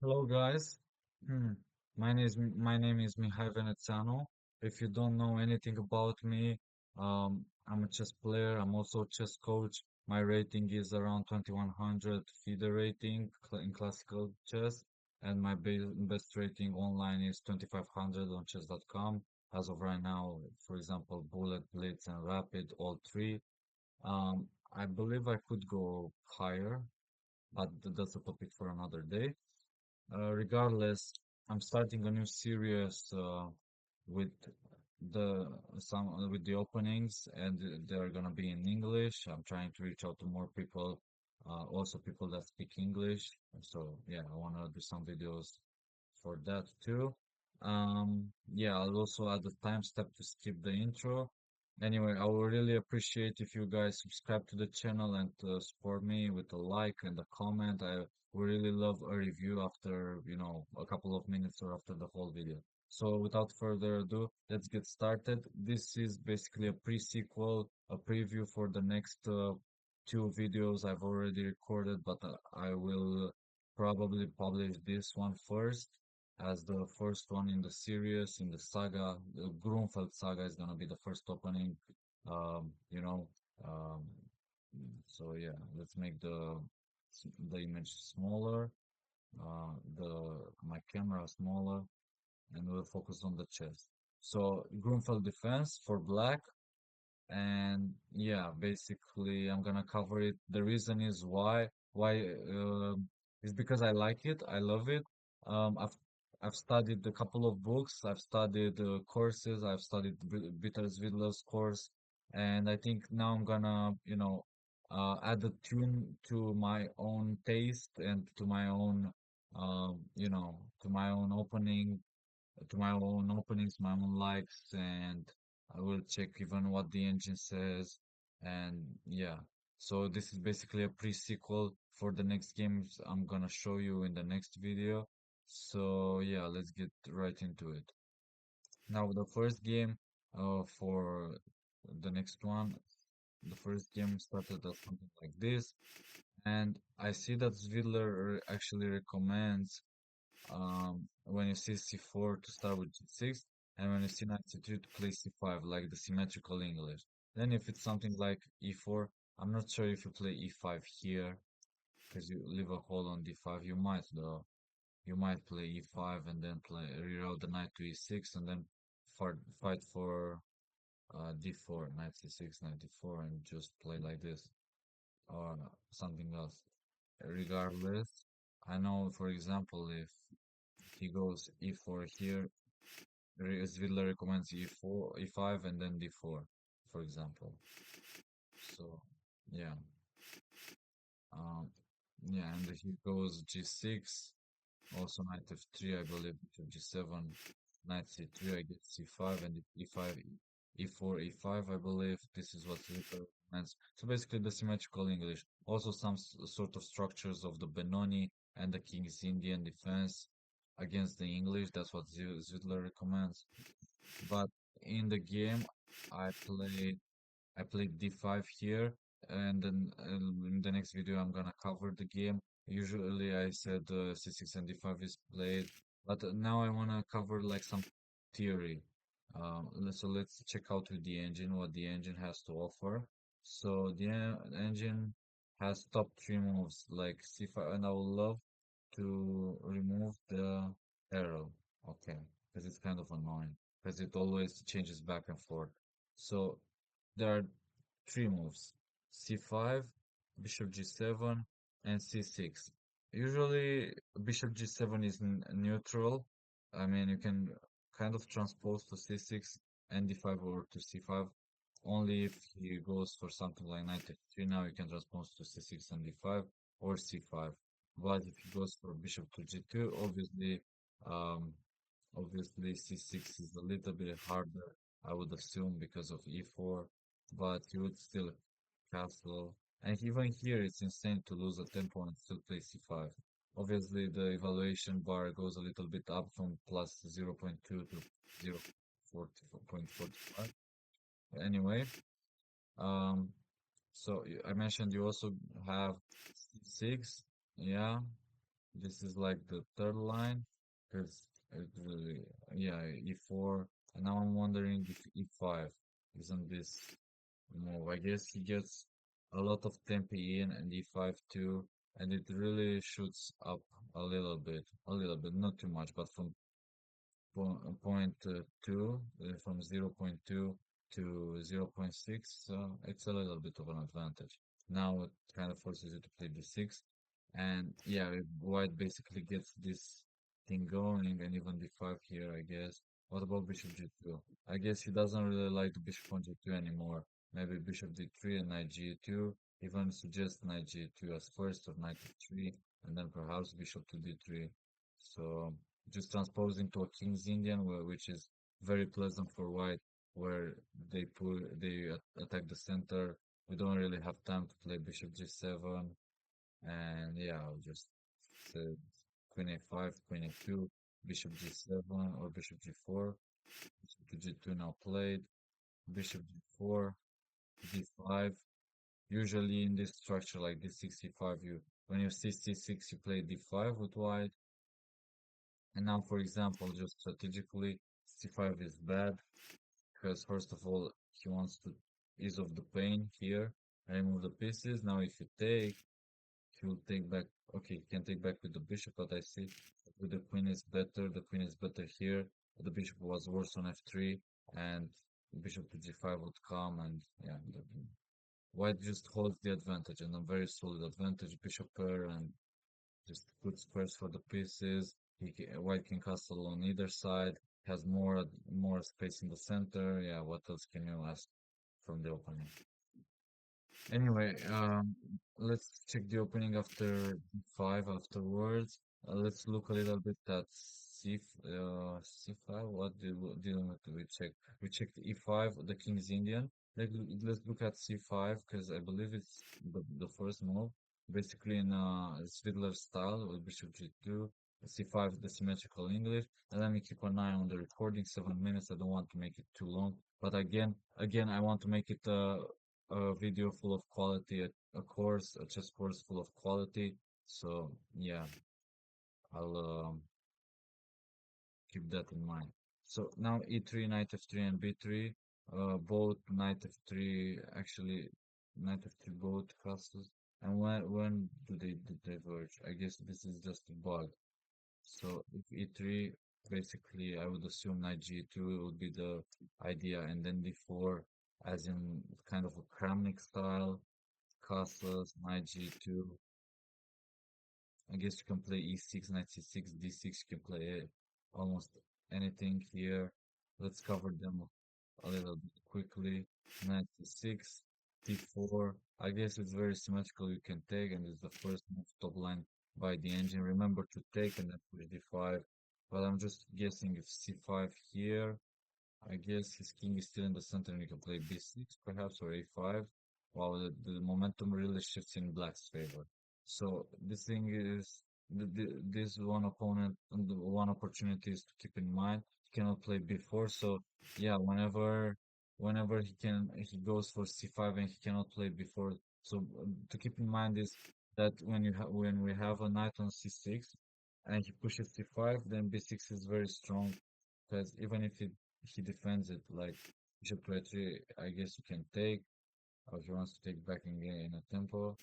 Hello guys. Hmm. My name is Mihai Veneziano. If you don't know anything about me, I'm a chess player. I'm also a chess coach. My rating is around 2100 FIDE rating in classical chess, and my best rating online is 2500 on chess.com. As of right now, for example, Bullet, Blitz, and Rapid, all three. I believe I could go higher, but that's a topic for another day. Regardless, I'm starting a new series with with the openings, and they're gonna be in English. I'm trying to reach out to more people, also people that speak English. So yeah, I wanna do some videos for that too. Yeah, I'll also add a time step to skip the intro. Anyway, I would really appreciate if you guys subscribe to the channel and support me with a like and a comment. I would really love a review after, a couple of minutes or after the whole video. So without further ado, let's get started. This is basically a pre-sequel, a preview for the next two videos I've already recorded, but I will probably publish this one first as the first one in the series, in the saga. The Grunfeld saga is gonna be the first opening. Um, you know, um, so yeah, let's make the image smaller, the my camera smaller, and we'll focus on the chest. So Grunfeld defense for black, and yeah, basically I'm gonna cover it. The reason is why is because I like it, I love it. I've studied a couple of books, I've studied courses, I've studied Bitter's Vidler's course, and I think now I'm gonna, add a tune to my own taste and to my own, to my own openings, my own likes, and I will check even what the engine says. And yeah, so this is basically a pre-sequel for the next games I'm gonna show you in the next video. So yeah, let's get right into it. Now, the first game for the next one, the first game started as something like this, and I see that Zvidler actually recommends when you see c4 to start with g6, and when you see knight c3 to play c5, like the symmetrical English. Then if it's something like e4, I'm not sure if you play e5 here, because you leave a hole on d5. You might though. You might play e5 and then play reroute the knight to e6 and then fight for d4, knight c6, knight d4, and just play like this or something else. Regardless, I know, for example, if he goes e4 here, Svidler recommends e4, e5, and then d4, for example. So, yeah, um, yeah, and he goes g6, also knight f3, I believe, to g7, knight c3, I get c5, and e5, e4, e5, I believe. This is what Svidler recommends. So basically, the symmetrical English. Also, some sort of structures of the Benoni and the King's Indian defense against the English. That's what Svidler recommends. But in the game, I played I played d5 here, and then in the next video I'm gonna cover the game. Usually I said c6 and d5 is played, but now I wanna cover like some theory. So let's check out with the engine what the engine has to offer. So the engine has top three moves like c5, and I would love to remove the arrow. Okay, because it's kind of annoying because it always changes back and forth. So there are three moves: c5, bishop g7, and c6. Usually, bishop g7 is neutral. I mean, you can kind of transpose to c6 and d5 or to c5. Only if he goes for something like knight f3, now you can transpose to c6 and d5 or c5. But if he goes for bishop to g2, um, obviously c6 is a little bit harder, I would assume, because of e4, but you would still castle. And even here, it's insane to lose a tempo and still play c5. Obviously, the evaluation bar goes a little bit up from plus 0.2 to 0.45. Anyway, um, so I mentioned you also have c6, yeah. This is like the third line, because yeah, e4. And now I'm wondering if e5 isn't this move. I guess he gets a lot of tempi in and e5 too, and it really shoots up a little bit, not too much, but from point two, from 0.2 to 0.6, so it's a little bit of an advantage. Now it kind of forces you to play d6, and yeah, white basically gets this thing going, and even d5 here, I guess. What about bishop g2? I guess he doesn't really like the bishop on g2 anymore. Maybe bishop d3 and knight g2, even suggest knight g2 as first or knight d3, and then perhaps bishop to d3. So just transposing to a King's Indian, which is very pleasant for white, where they attack the center. We don't really have time to play bishop g7, and yeah, I'll just say queen a5, queen a2, bishop g7 or bishop g4, bishop to g2 now played, bishop g4, d5. Usually in this structure like this 65, you when you see c6, you play d5 with white. And now, for example, just strategically, c5 is bad because first of all, he wants to ease off the pain here and remove the pieces. Now, if you take, he will take back. Okay, he can take back with the bishop, but I see with the queen is better. The queen is better here. The bishop was worse on f3, and bishop to g5 would come, and yeah, white just holds the advantage and a very solid advantage. Bishop pair and just good squares for the pieces. White can castle on either side. Has more space in the center. Yeah, what else can you ask from the opening? Anyway, let's check the opening after five afterwards. Let's look a little bit at c5. What did we check? We checked e5, the king's Indian. Let's look at c5 because I believe it's the first move. Basically in Svidler style with bishop g2, c5 the symmetrical English. And let me keep an eye on the recording. 7 minutes. I don't want to make it too long. But again, I want to make it a video full of quality, a chess course full of quality. So yeah, I'll keep that in mind. So now e3, knight f3, and b3. Both knight f3 actually knight f3 both castles. And when do they diverge? I guess this is just a bug. So if e3, basically I would assume knight g2 would be the idea, and then d4, as in kind of a Kramnik style castles, knight g2. I guess you can play e6, knight c6, d6. You can play almost anything here. Let's cover them a little bit quickly. Knight c6, d4. I guess it's very symmetrical. You can take, and it's the first move top line by the engine. Remember to take and then push d5. But I'm just guessing if c5 here. I guess his king is still in the center and he can play b6 perhaps or a5. Wow, the momentum really shifts in black's favor. So this thing is this one opponent and the one opportunity is to keep in mind. He cannot play b4, so yeah, whenever he goes for c5 and he cannot play b4. So to keep in mind is that when we have a knight on c6 and he pushes c5, then b6 is very strong because even if he defends it like bishop to a3, I guess you can take, or he wants to take back in a tempo,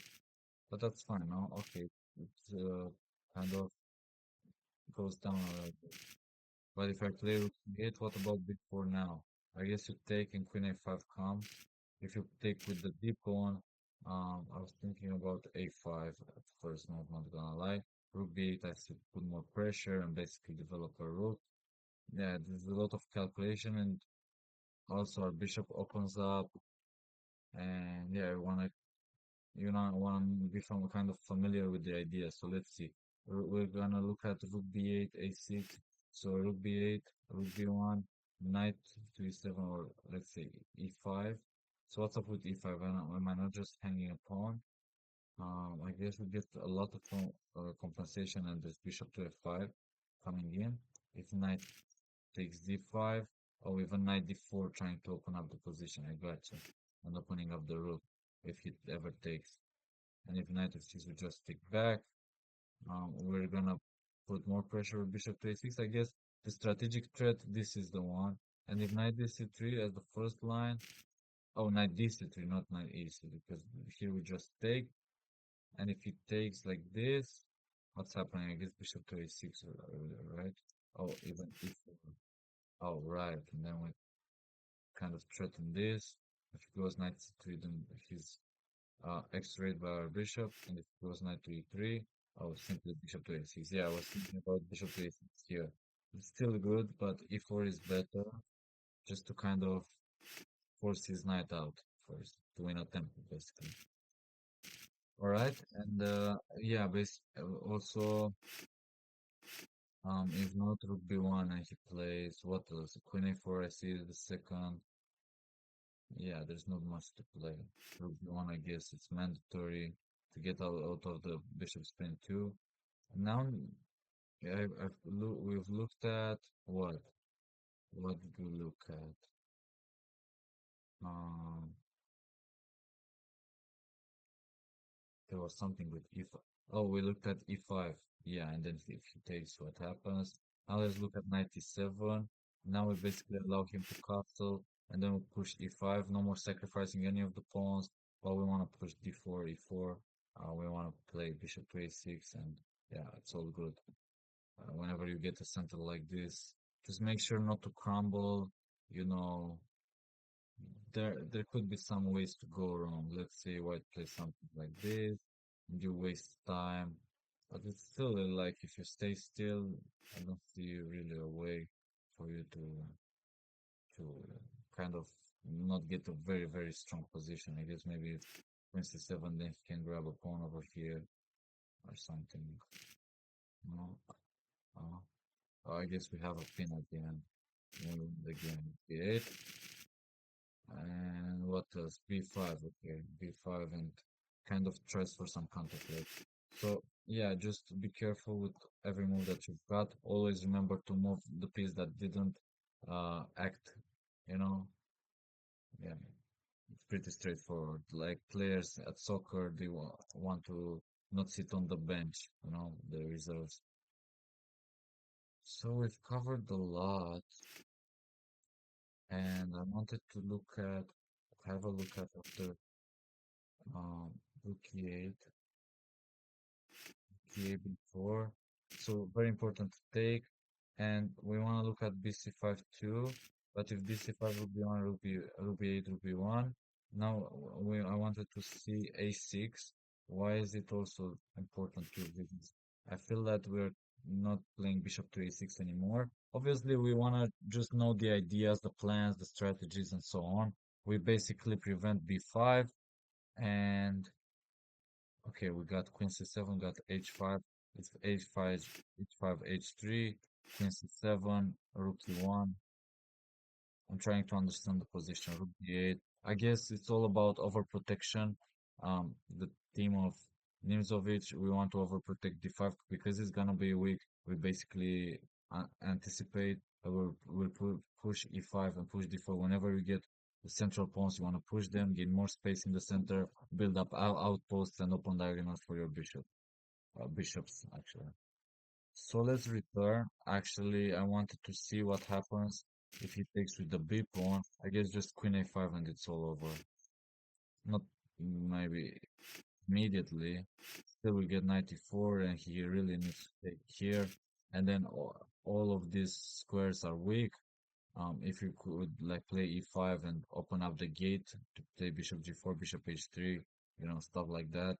but that's fine, no? Okay, it kind of goes down a little bit. But if I play rook e8, what about before now? I guess you take and queen a5 come. If you take with the deep pawn, I was thinking about a5 at first, not gonna lie. Rook b8, I should put more pressure and basically develop a rook. Yeah, there's a lot of calculation, and also our bishop opens up, and yeah, I wanna become kind of familiar with the idea. So let's see. We're gonna look at rook b8, a6. So rook b8, rook b1, knight to e7, or let's say e5. So what's up with e5? Am I not just hanging a pawn? I guess we get a lot of compensation, and this bishop to f5 coming in. If knight takes d5, or even knight d4 trying to open up the position. I got you. And opening up the rook if he ever takes. And if knight f6 we just take back, we're gonna put more pressure with bishop to a6. I guess the strategic threat, this is the one. And if knight d3 as the first line, oh, knight d3, not knight e3, because here we just take, and if he takes like this, what's happening? I guess bishop to a6, right? Oh, even e4. Oh, right, and then we kind of threaten this. If he goes knight c3, then he's x-rayed by our bishop, and if it goes knight to e3, oh, simply bishop to a6. Yeah, I was thinking about bishop to a6 here. It's still good, but e4 is better, just to kind of force his knight out first, to win a tempo, basically. All right, and yeah, also, if not rook b1 and he plays, what else? Queen a4, I see the second. Yeah, there's not much to play. Rook b1, I guess it's mandatory to get out of the bishop spin too. Now, yeah, we've looked at what? What did we look at? Um, there was something with e5. Oh, we looked at e5. Yeah, and then if he takes, what happens? Now let's look at knight e7. Now we basically allow him to castle, and then we push e5. No more sacrificing any of the pawns. But we want to push d4, e4. We want to play bishop to a6, and yeah, it's all good. Whenever you get a center like this, just make sure not to crumble. You know, there could be some ways to go wrong. Let's say white plays something like this, and you waste time. But it's still like if you stay still, I don't see really a way for you to kind of not get a very strong position. I guess maybe if Queen c7, then he can grab a pawn over here or something. No, I guess we have a pin at the end. When the game b8. And what else? B5, okay. B5 and kind of tries for some counterplay. So yeah, just be careful with every move that you've got. Always remember to move the piece that didn't act, you know. Yeah, it's pretty straightforward. Like players at soccer, they want to not sit on the bench, you know, the reserves. So we've covered a lot, and I wanted to have a look at after rook e8, rook before. So very important to take. And we want to look at bc5 too. But if bc5 rook b1, rook b8, rook b1. Now I wanted to see a6. Why is it also important to? Because I feel that we're not playing bishop to a6 anymore. Obviously, we want to just know the ideas, the plans, the strategies, and so on. We basically prevent b5 and okay, we got queen c7, got h5. It's h5, h5, h3, queen c7, rook e1. I'm trying to understand the position. Rook d8. I guess it's all about overprotection. The team of Nimzovich, we want to overprotect d5 because it's gonna be weak. We basically anticipate we'll push e5 and push d4. Whenever you get the central pawns, you want to push them, gain more space in the center, build up outposts and open diagonals for your bishops actually. So let's return. Actually, I wanted to see what happens if he takes with the b pawn. I guess just queen a5 and it's all over. Not maybe immediately. Still we get 94 and he really needs to take here. And then all of these squares are weak. If you could like play e5 and open up the gate to play bishop g4, bishop h3, you know, stuff like that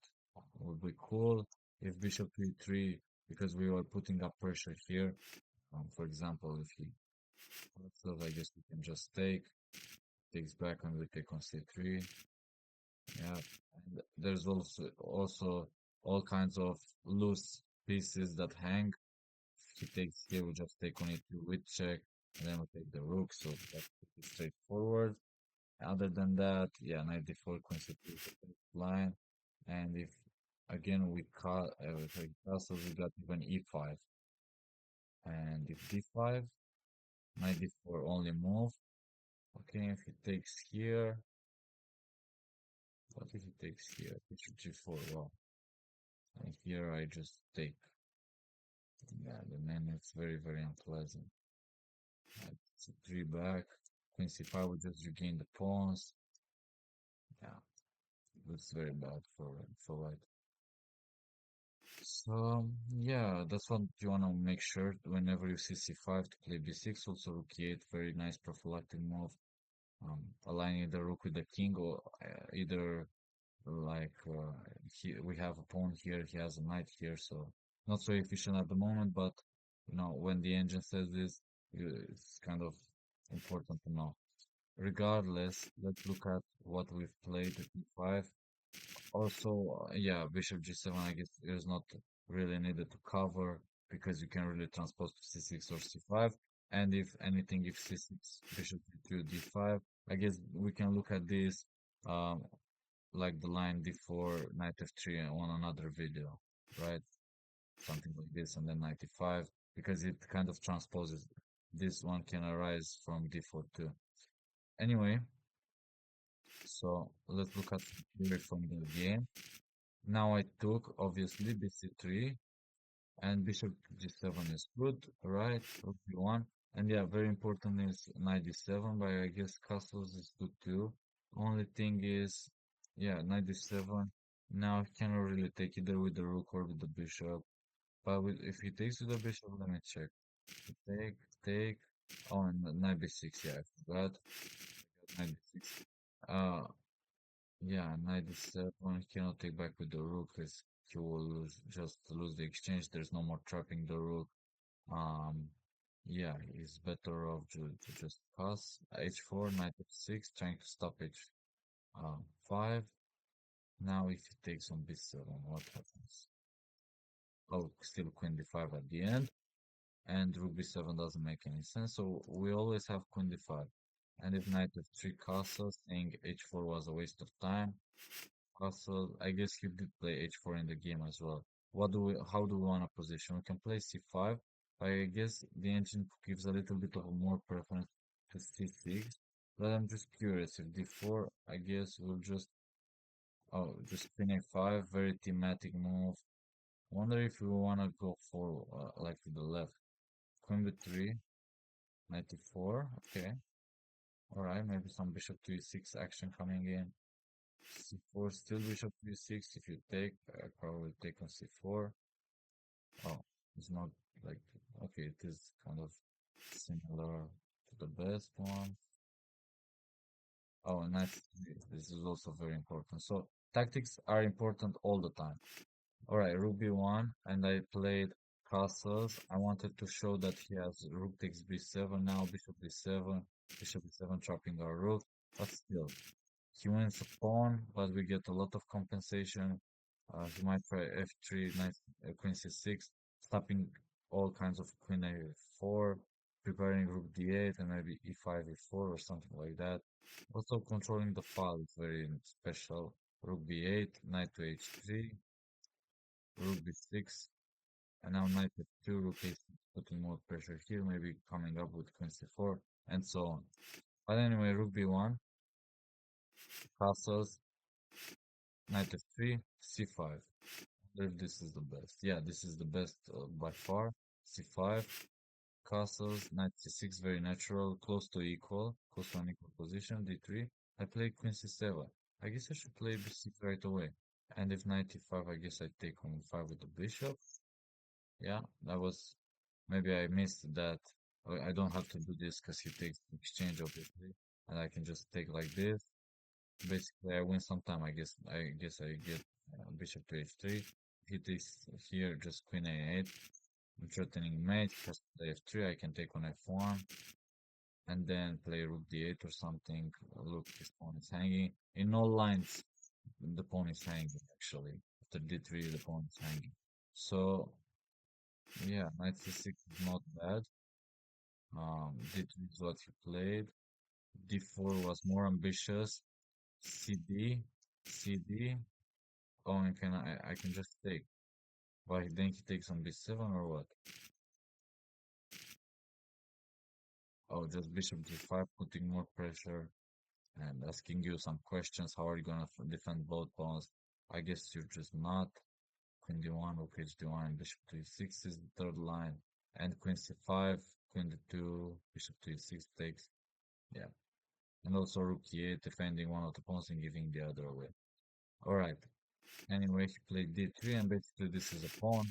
would be cool. If bishop e3, because we were putting up pressure here. For example, if he so I guess we can just takes back and we take on c3. Yeah, and there's also all kinds of loose pieces that hang. If he takes here, we just take on e2 with check, and then we take the rook, so that's pretty straightforward. Other than that, yeah, knight d4 queen c2 is the first line, and if again if we castle, we got even e5, and if d5, knight d4 only move. Okay, if he takes here, what if he takes here? Bishop g4, well, and here I just take. Yeah, the name is very, very unpleasant. It's a three back. Queen c5 would just regain the pawns. Yeah, it's very bad for white. So yeah, that's what you wanna make sure whenever you see c5 to play b6. Also rook e8, very nice prophylactic move. Aligning the rook with the king, or either like we have a pawn here, he has a knight here, so not so efficient at the moment. But when the engine says this, it's kind of important to know. Regardless, let's look at what we've played at e5. Also, yeah, bishop g7, I guess is not really needed to cover because you can really transpose to c6 or c5. And if anything, if c6, bishop g2, d5, I guess we can look at this um, like the line d4, knight f3 on another video, right? Something like this, and then 95, because it kind of transposes. This one can arise from d4 too. Anyway, so let's look at theory from the game. Now I took, obviously, bc3, and bishop g7 is good, right? Rook b1, and yeah, very important is knight d7, but I guess castles is good too. Only thing is, yeah, knight d7. Now he cannot really take either with the rook or with the bishop. But if he takes with the bishop, let me check. Take, take. Oh, and knight b6. Yeah, I forgot. Knight b6. Yeah, knight d7 cannot take back with the rook because he will just lose the exchange. There's no more trapping the rook. Um, yeah, it's better off to just pass h4, knight f6, trying to stop h5. Now if he takes on b7, what happens? Oh, still queen d5 at the end, and rook b7 doesn't make any sense. So we always have queen d5. And if knight f3 castles, saying h4 was a waste of time. Also, I guess he did play h4 in the game as well. How do we want to position? We can play c5. I guess the engine gives a little bit of a more preference to c6. But I'm just curious if d4, I guess we'll just queen a5, very thematic move. Wonder if we want to go for, like to the left. Queen b3, knight e4, okay. Alright, maybe some bishop to e6 action coming in. c4, still bishop to e6. If you take, I probably take on c4. Oh, it's not like, okay, it is kind of similar to the best one. Oh, and this is also very important. So tactics are important all the time. All right, rook b1, and I played castles. I wanted to show that he has rook takes b7 now, bishop b7 trapping our rook, but still, he wins a pawn, but we get a lot of compensation. He might try f3, knight, queen c6, stopping all kinds of queen a4, preparing rook d8, and maybe e5, e4, or something like that. Also, controlling the file is very special. Rook b8, knight to h3, rook b6, and now knight f2, rook a6, putting more pressure here, maybe coming up with queen c4, and so on. But anyway, rook b1, castles, knight f3, c5. If this is the best. Yeah, this is the best by far. c5, castles, knight c6, very natural, close to equal, close to an equal position, d3. I play queen c7. I guess I should play b6 right away. And if knight e5, I guess I take on e5 with the bishop. Yeah, that was, maybe I missed that. I don't have to do this because he takes the exchange, obviously. And I can just take like this. Basically, I win some time. I guess I get bishop to h3. He takes here just queen a8. I'm threatening mate. Just play f3. I can take on f1 and then play rook d8 or something. Look, his pawn is hanging. In all lines, the pawn is hanging actually. After d3, the pawn is hanging. So yeah, knight c6 is not bad. D3 is what he played. D4 was more ambitious. CD, CD. Oh, and I can just take. Why then he takes on b7 or what? Oh, just bishop g5, putting more pressure and asking you some questions. How are you gonna defend both pawns? I guess you're just not. queen d1, rook h1, bishop to e6 is the third line, and queen c5, queen d2, bishop to e6 takes, yeah, and also rook e8, defending one of the pawns and giving the other away. All right. Anyway, he played d3, and basically this is a pawn,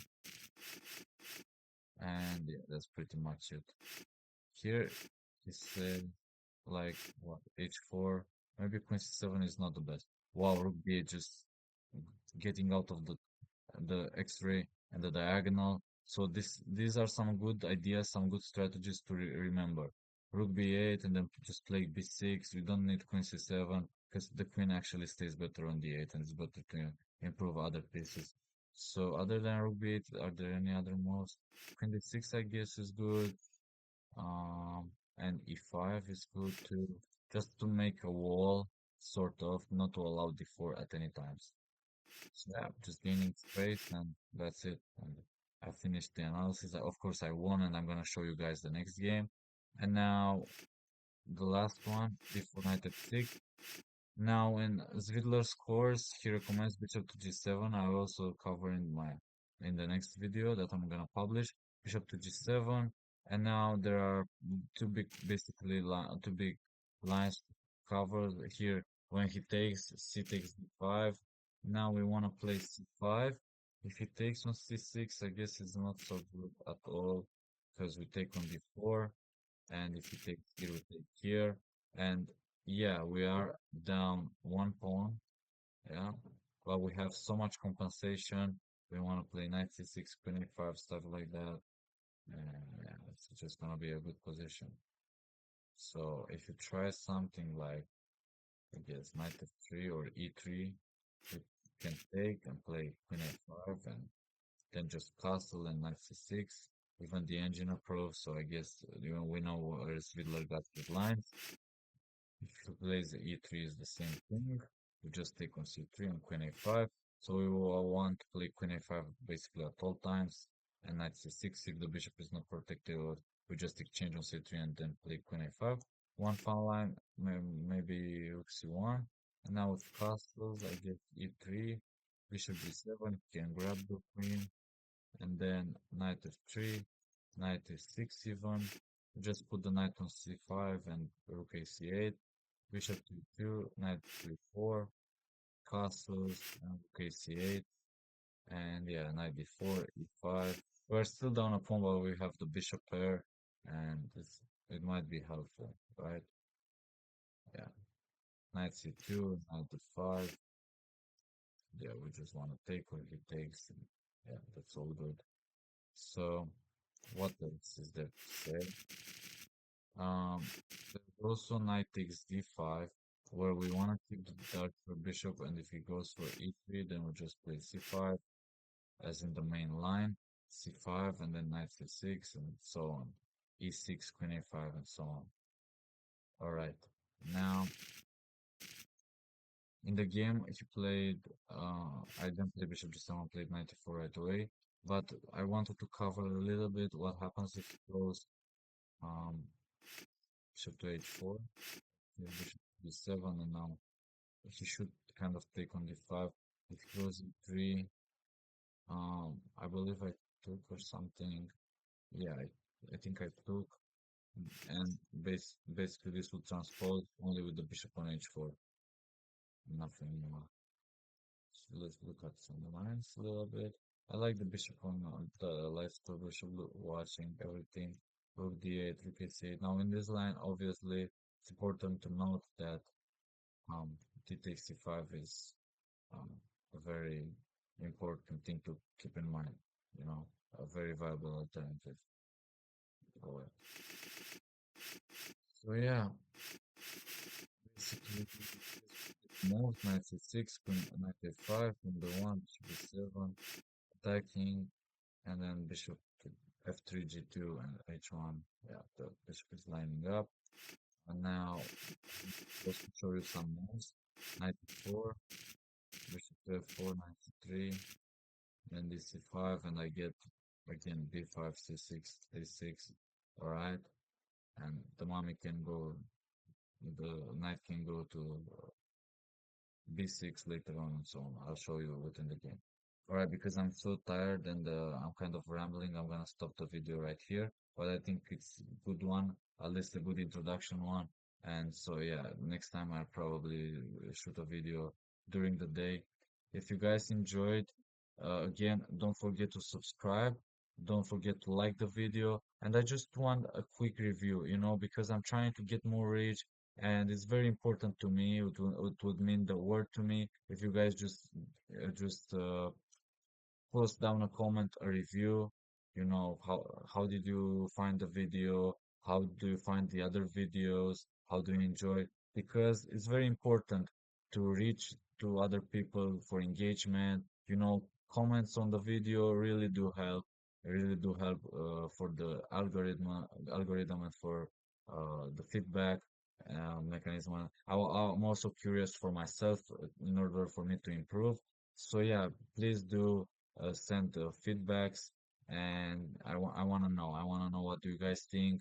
and yeah, that's pretty much it. Here he said like what h4, maybe queen c7 is not the best. Wow, rook b8 just getting out of the X-ray and the diagonal. So these are some good ideas, some good strategies to remember. Rook b8 and then just play b6. We don't need queen c7 because the queen actually stays better on d8 and it's better to improve other pieces. So other than rook b8, are there any other moves? Queen d6 I guess is good. And e5 is good too. Just to make a wall, sort of, not to allow d4 at any times. So yeah, just gaining space and that's it. And I finished the analysis. Of course, I won and I'm gonna show you guys the next game. And now the last one, before knight f6. Now in Zvidler's course, he recommends bishop to g7. I will also cover in the next video that I'm gonna publish. Bishop to g7. And now there are two big, basically two big lines covered here. When he takes, c takes d5. Now we want to play c5. If he takes on c6, I guess it's not so good at all because we take on d4. And if he takes here, we take here. And yeah, we are down one pawn. Yeah, but we have so much compensation. We want to play knight c6, queen a5, stuff like that. And yeah, it's just gonna be a good position. So if you try something like, I guess, knight f3 or e3, you can take and play queen a5 and then just castle and knight c6. Even the engine approves, so I guess we know where Svidler got his lines. If he plays e3 is the same thing. We just take on c3 and queen a5. So we will want to play queen a5 basically at all times. And knight c6 if the bishop is not protected. We just exchange on c3 and then play queen a5. One fun line, maybe rook c1. And now with castles, I get e3, bishop g7, can grab the queen, and then knight f3, knight f6 even. Just put the knight on c5 and rook a c8, bishop to 2, knight to 4, castles, and rook a c8, and yeah, knight d4, e5. We're still down a pawn, but we have the bishop pair, and it might be helpful, right? Yeah, knight c2, knight d5. Yeah, we just want to take what he takes, and yeah, that's all good. So, what else is there to say? There's also knight takes d5, where we want to keep the darker bishop, and if he goes for e3, then we just play c5, as in the main line, c5, and then knight c6, and so on, e6, queen a5, and so on. Alright, now, in the game, he played, I didn't play bishop g7, played knight e4 right away, but I wanted to cover a little bit what happens if he goes, um, bishop to h4, bishop to d7, and now he should kind of take on d5. If he goes e3, I believe I took or something. Yeah, I think I took, and basically this would transpose only with the bishop on h4, nothing more. So let's look at some lines a little bit. I like the bishop on the left, the bishop watching everything. Rook d8, rook h8. Now in this line, obviously, it's important to note that d takes c5 is um, a very important thing to keep in mind, a very viable alternative. So yeah, basically moves knight c6, queen knight a5, queen b1, bishop b7, attacking, and then bishop to f3, g2, and h1. Yeah, the bishop is lining up. And now, just to show you some moves, knight e4, bishop to f4, knight c3, then dc5, and I get again b5, c6, a6. Alright, and the knight can go to b6 later on and so on. I'll show you within the game. All right, because I'm so tired and I'm kind of rambling, I'm gonna stop the video right here. But I think it's a good one, at least a good introduction one. And so yeah, next time I'll probably shoot a video during the day. If you guys enjoyed, again, don't forget to subscribe. Don't forget to like the video. And I just want a quick review, because I'm trying to get more reach and it's very important to me. It would mean the world to me if you guys just post down a comment, a review, how did you find the video? How do you find the other videos? How do you enjoy? Because it's very important to reach to other people for engagement. Comments on the video really do help for the algorithm and for the feedback mechanism. I'm also curious for myself in order for me to improve. So yeah, please do send feedbacks, and I want to know what do you guys think.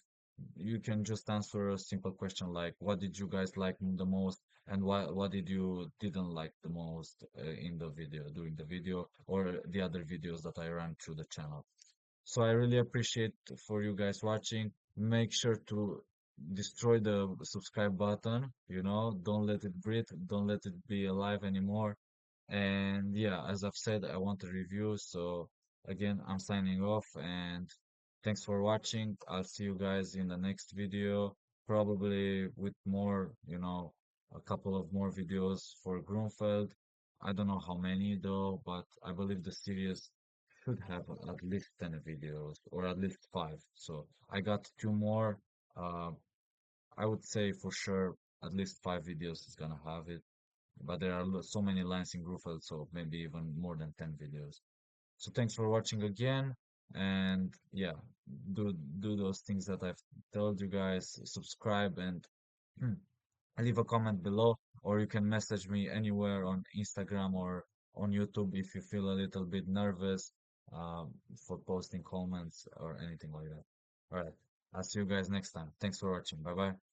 You can just answer a simple question like what did you guys like the most and what did you didn't like the most in the video during the video or the other videos that I ran through the channel. So I really appreciate for you guys watching. Make sure to destroy the subscribe button, don't let it breathe, don't let it be alive anymore. And yeah, as I've said, I want a review. So again, I'm signing off and thanks for watching. I'll see you guys in the next video, probably with more, a couple of more videos for Grunfeld. I don't know how many though, but I believe the series should have at least 10 videos or at least five. So I got two more. Uh, I would say for sure at least five videos is gonna have it, but there are so many lines in Grufeld, so maybe even more than 10 videos. So thanks for watching again, and yeah, do do those things that I've told you guys, subscribe and leave a comment below, or you can message me anywhere on Instagram or on YouTube if you feel a little bit nervous for posting comments or anything like that. All right, I'll see you guys next time. Thanks for watching. Bye bye.